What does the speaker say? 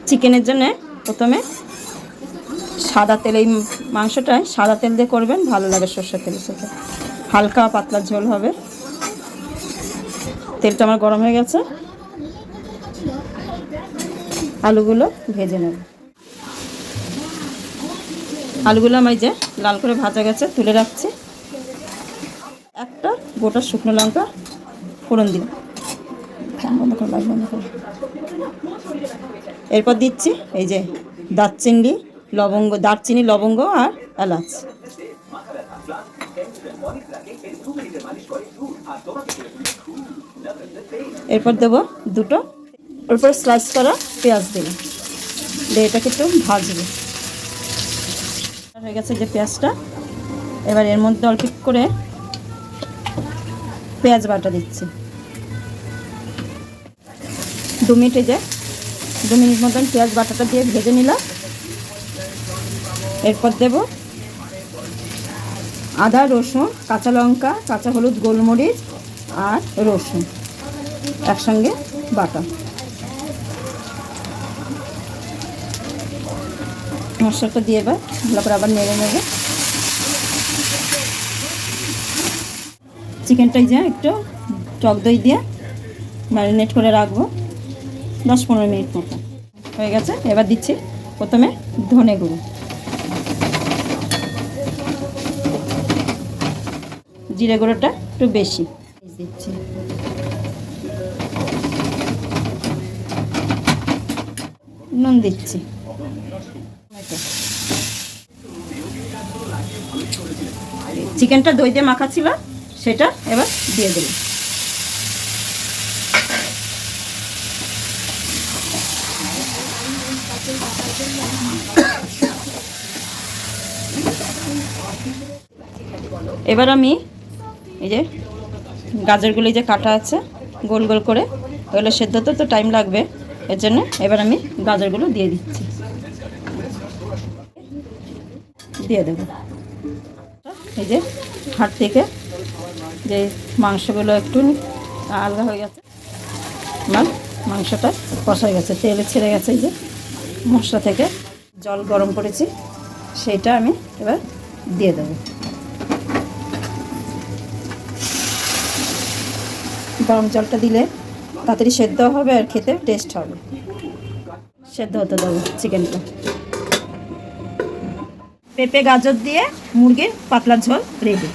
চিকেনের জন্য প্রথমে সাদা তেল, এই মাংসটায় সাদা তেল দিয়ে করবেন, ভালো লাগে সর্ষের তেলের সাথে। হালকা পাতলা ঝোল হবে। তেলটা আমার গরম হয়ে গেছে, আলুগুলো ভেজে নেব। আলুগুলো আমার যে লাল করে ভাজা গেছে, তুলে রাখছি। একটা গোটা শুকনো লঙ্কা ফোড়ন দিলাম। এরপর দিচ্ছি এই যে দারচিনি, লবঙ্গ আর এলাচ। এরপর দেবো দুটো এরপর স্লাইস করা পেঁয়াজ দিলাম, দিয়ে এটাকে একটু ভাজবো। হয়ে গেছে যে পেঁয়াজটা, এবার এর মধ্যে অল্প করে পেঁয়াজ বাটা দিচ্ছি। 2 মিনিট মতন পেঁয়াজ বাটাটা দিয়ে ভেজে নিলাম। এরপর দেব আদা, রসুন, কাঁচা লঙ্কা, কাঁচা হলুদ, গোলমরিচ আর রসুন একসঙ্গে বাটা। মশলাটা দিয়ে এবার ভালো করে আবার নেড়ে নেবে। চিকেনটাই যে একটু টক দই দিয়ে ম্যারিনেট করে রাখবো 10-15 মিনিট মতো। হয়ে গেছে। এবার দিচ্ছি প্রথমে ধনে গুঁড়ো, জিরে গুঁড়োটা একটু বেশি দিচ্ছি, নুন দিচ্ছি, চিকেনটা দই দিয়ে মাখা ছিল সেটা এবার দিয়ে দেব। এবার আমি এই যে গাজরগুলো যে কাটা আছে গোল গোল করে, ওগুলো সেদ্ধ হতে তো টাইম লাগবে, এর জন্য এবার আমি গাজরগুলো দিয়ে দিচ্ছি, দিয়ে দেবো। এই যে হাড় থেকে যে মাংসগুলো একটু আলগা হয়ে গেছে, আমার মাংসটা কষা হয়ে গেছে, তেলে ছেড়ে গেছে। এই যে মশলা থেকে জল গরম করেছি সেইটা আমি এবার দিয়ে দেবো। গরম জলটা দিলে তাড়াতাড়ি সেদ্ধ হবে আর খেতে টেস্ট হবে। সেদ্ধ হতে দেবো চিকেনটা। পেঁপে গাজর দিয়ে মুরগির পাতলা ঝোল রেডি।